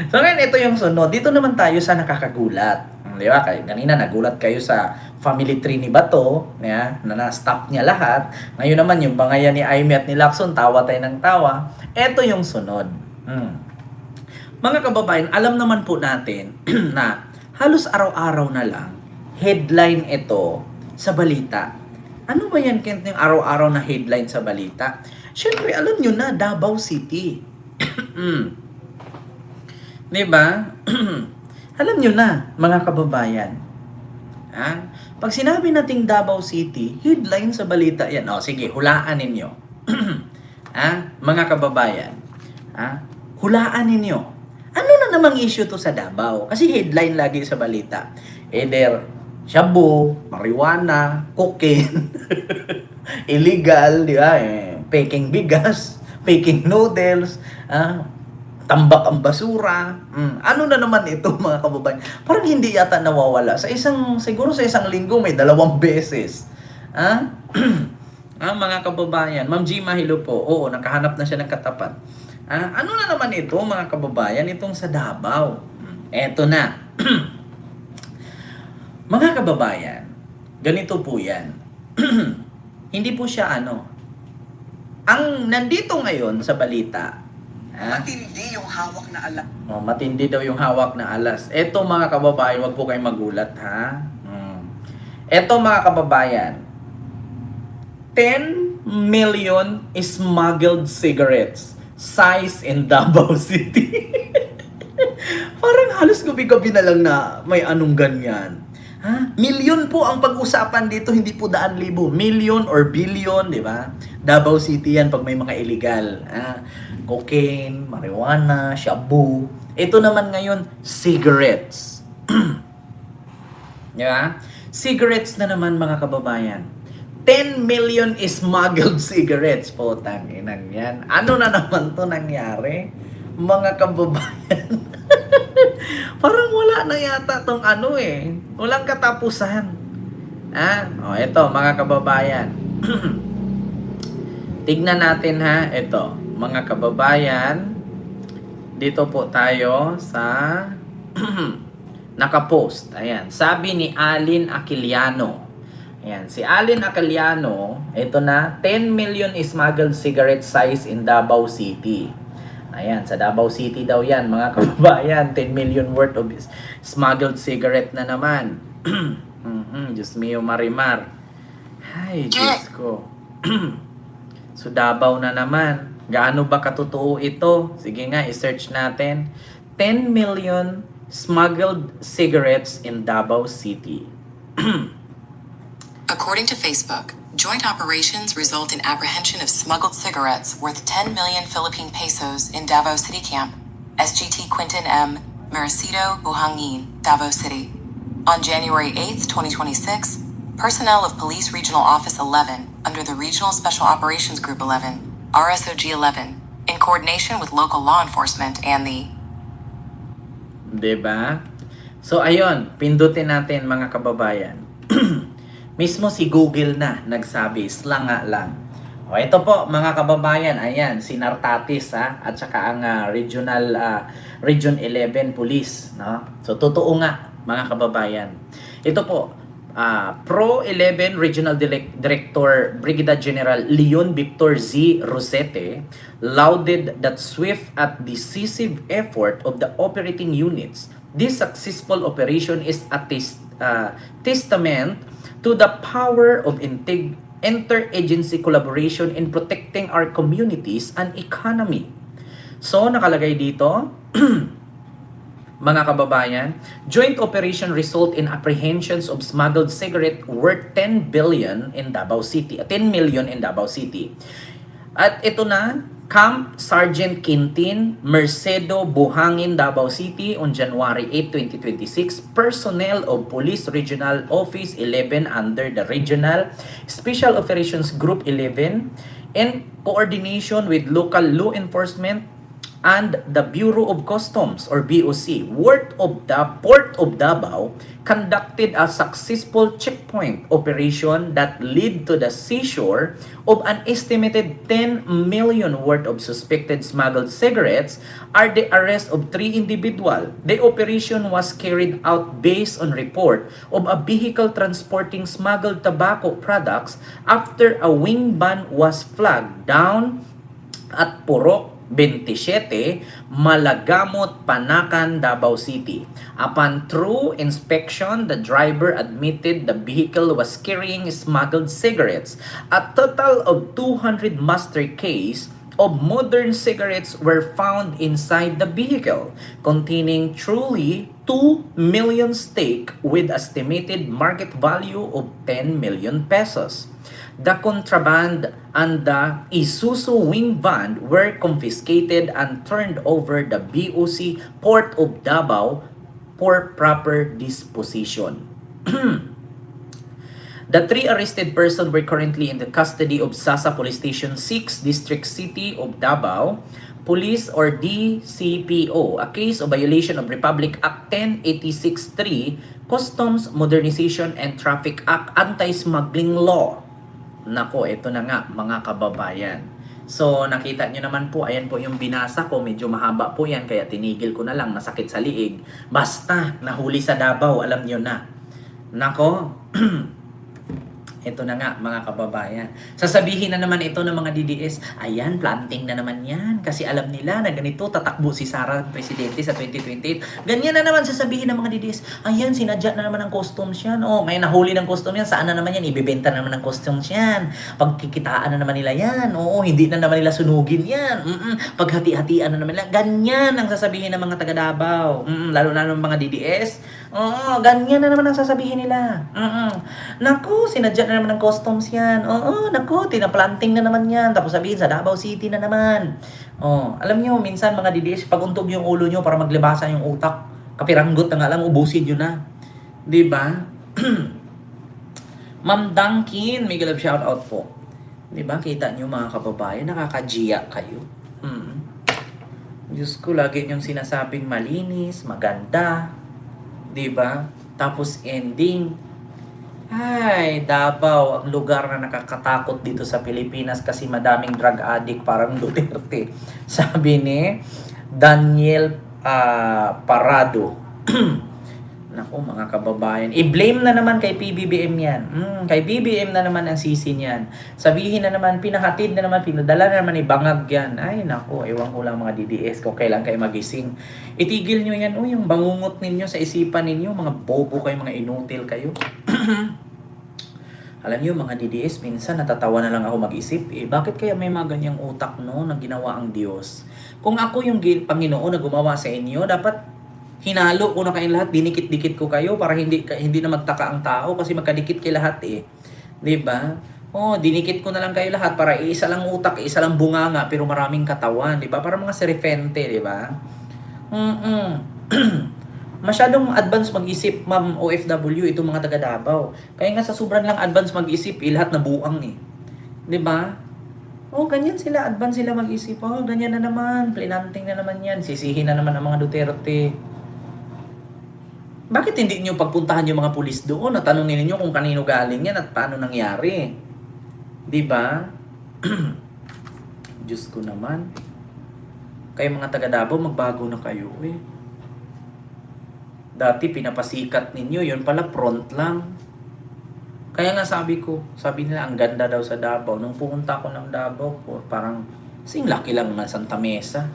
So ngayon, ito yung sunod. Dito naman tayo sa nakakagulat. Di ba? Kanina nagulat kayo sa family tree ni Bato, na na-stop niya lahat. Ngayon naman, yung bangayan ni Aimee at ni Lacson, tawa tayo ng tawa. Ito yung sunod. Mga kababayan, alam naman po natin na halos araw-araw na lang, headline ito sa balita. Ano ba yan, Kent, yung araw-araw na headline sa balita? Siyempre, alam nyo na, Davao City. Diba? Alam nyo na, mga kababayan. Pag sinabi nating Davao City, headline sa balita yan. O, sige, hulaan ninyo. Mga kababayan. Hulaan ninyo. Ano na namang issue to sa Davao? Kasi headline lagi sa balita. Either shabu, marijuana, cocaine, illegal, di ba? Peking bigas, peking noodles, tambak ang basura. Ano na naman ito, mga kababayan? Parang hindi yata nawawala. Siguro sa isang linggo may 2 beses. Mga kababayan, Ma'am Gima, hello po. Oo, nakahanap na siya ng katapat. Ano na naman ito, mga kababayan, itong sa Davao? Eto na. Mga kababayan, ganito po yan. Hindi po siya ang nandito ngayon sa balita, matindi yung hawak na alas. Matindi daw yung hawak na alas. Eto, mga kababayan, wag po kayong magulat, ha? Eto, mga kababayan, 10 million smuggled cigarettes size in Davao City. Parang halos gabi-gabi na lang na may anong ganyan. Milyon po ang pag-usapan dito, hindi po 100,000. Million or billion, di ba? Davao City yan pag may mga illegal. Cocaine, marijuana, shabu. Ito naman ngayon, cigarettes. Di ba? Cigarettes na naman, mga kababayan. 10 million smuggled cigarettes. Potang inang yan. Ano na naman to nangyari? Mga kababayan. Parang wala na yata tong walang katapusan. Ito, mga kababayan. Tignan natin, ha. Ito, mga kababayan. Dito po tayo sa nakapost. Ayan. Sabi ni Alin Aquiliano. Ayan. Si Alin Aquiliano, ito na, 10 million smuggled cigarette size in Davao City. Ayan, sa Davao City daw yan, mga kababayan. 10 million worth of smuggled cigarette na naman. Diyos mio, Marimar. Ay, Diyos ko. So, Davao na naman. Gaano ba katotoo ito? Sige nga, i-search natin. 10 million smuggled cigarettes in Davao City. According to Facebook, joint operations result in apprehension of smuggled cigarettes worth 10 million Philippine pesos in Davao City Camp, SGT Quinton M. Maricito, Buhangin, Davao City. On January 8, 2026, personnel of Police Regional Office 11, under the Regional Special Operations Group 11, RSOG 11, in coordination with local law enforcement and the... Diba? So, ayun, pindutin natin, mga kababayan. Mismo si Google na nagsabi, slanga lang. Ito po, mga kababayan, ayan, si Nartatis, at saka ang Region 11 Police, no? So, totoo nga, mga kababayan. Ito po, Pro 11 Regional Director Brigadier General Leon Victor Z. Rosete lauded that swift at decisive effort of the operating units. This successful operation is a testament to the power of interagency collaboration in protecting our communities and economy. So, nakalagay dito, mga kababayan, joint operation result in apprehensions of smuggled cigarette worth 10 billion in Davao City, 10 million in Davao City. At ito na, Camp Sergeant Quintin Mercedo, Buhangin, Davao City on January 8, 2026. Personnel of Police Regional Office 11 under the Regional Special Operations Group 11 in coordination with local law enforcement and the Bureau of Customs or BOC, Port of Davao conducted a successful checkpoint operation that led to the seizure of an estimated 10 million worth of suspected smuggled cigarettes and the arrest of 3 individuals. The operation was carried out based on report of a vehicle transporting smuggled tobacco products after a wing van was flagged down at Purok 27, Malagamot, Panakan, Davao City. Upon thorough inspection, the driver admitted the vehicle was carrying smuggled cigarettes. A total of 200 master case of modern cigarettes were found inside the vehicle, containing truly 2 million stake with estimated market value of 10 million pesos. The contraband and the Isuzu wing van were confiscated and turned over the BOC Port of Davao for proper disposition. The 3 arrested persons were currently in the custody of Sasa Police Station 6, District City of Davao Police or DCPO, a case of violation of Republic Act 1086-3, Customs Modernization and Traffic Act Anti-Smuggling Law. Nako, ito na nga mga kababayan. So, nakita nyo naman po, ayan po yung binasa ko, medyo mahaba po yan, kaya tinigil ko na lang, masakit sa liig. Basta, nahuli sa Davao, alam nyo na. Nako, ito na nga mga kababayan. Sasabihin na naman ito ng mga DDS, ayan, planting na naman yan. Kasi alam nila na ganito tatakbo si Sara Presidente sa 2028. Ganyan na naman sasabihin ng mga DDS, ayan, sinadya na naman ng customs yan. Oh, may nahuli ng customs yan. Saan na naman yan? Ibibenta na naman ng customs yan. Pagkikitaan na naman nila yan. Oo, hindi na naman nila sunugin yan. Paghati-hatian na naman nila. Ganyan ang sasabihin ng mga taga Davao. Lalo na ng mga DDS. Oo, ganyan na naman ang sasabihin nila. Naku, sinadya na naman ng customs yan. Oo, naku, tinaplanting na naman yan. Tapos sabihin sa Davao City na naman. Oh, alam nyo, minsan mga DDS, paguntog yung ulo nyo para maglibasan yung utak. Kapiranggot na nga lang, ubusin nyo na. Diba? Ma'am Dunkin, may galab shoutout po. Diba, kita nyo mga kababayan, nakakajiya kayo. Diyos ko, lagi nyong sinasabing malinis, maganda. Diba? Tapos ending, ay, Davao, ang lugar na nakakatakot dito sa Pilipinas kasi madaming drug addict, parang Duterte. Sabi ni Daniel Parado. Naku mga kababayan, i-blame na naman kay PBBM yan. Kay BBM na naman ang sisi niyan. Sabihin na naman, pinahatid na naman, pinadala na naman ibangag yan. Ay naku, ewan ko lang mga DDS kung kailan kayo magising. Itigil nyo yan, yung bangungot ninyo sa isipan ninyo, mga bobo kayo, mga inutil kayo. Alam niyo mga DDS, minsan natatawa na lang ako mag-isip, bakit kaya may mga ganyang utak no, na ginawa ang Diyos? Kung ako yung Panginoon na gumawa sa inyo, dapat hinalo ko na kayong lahat, dinikit-dikit ko kayo para hindi na magtaka ang tao kasi magkadikit kayo lahat eh. 'Di ba? Oh, dinikit ko na lang kayo lahat para isa lang utak, isa lang bunganga pero maraming katawan, 'di ba? Para mga serifente, 'di ba? Masyadong advance mag-isip, Ma'am OFW, itong mga taga Davao. Kaya nga sa sobrang lang advance mag-isip, lahat na buang eh. 'Di ba? Oh, ganyan sila, advance sila mag-isip. Oh, ganyan na naman, planting na naman 'yan. Sisihin na naman ang mga Duterte. Bakit hindi niyo pagpuntahan yung mga pulis doon at tanongin niyo kung kanino galing yan at paano nangyari? 'Di ba? Diyos ko naman. Kayo mga taga Davao, magbago na kayo eh. Dati pinapasikat ninyo, yun pala front lang. Kaya nga sabi nila ang ganda daw sa Davao. Nung pumunta ko ng Davao, parang sing laki lang naman Santa Mesa.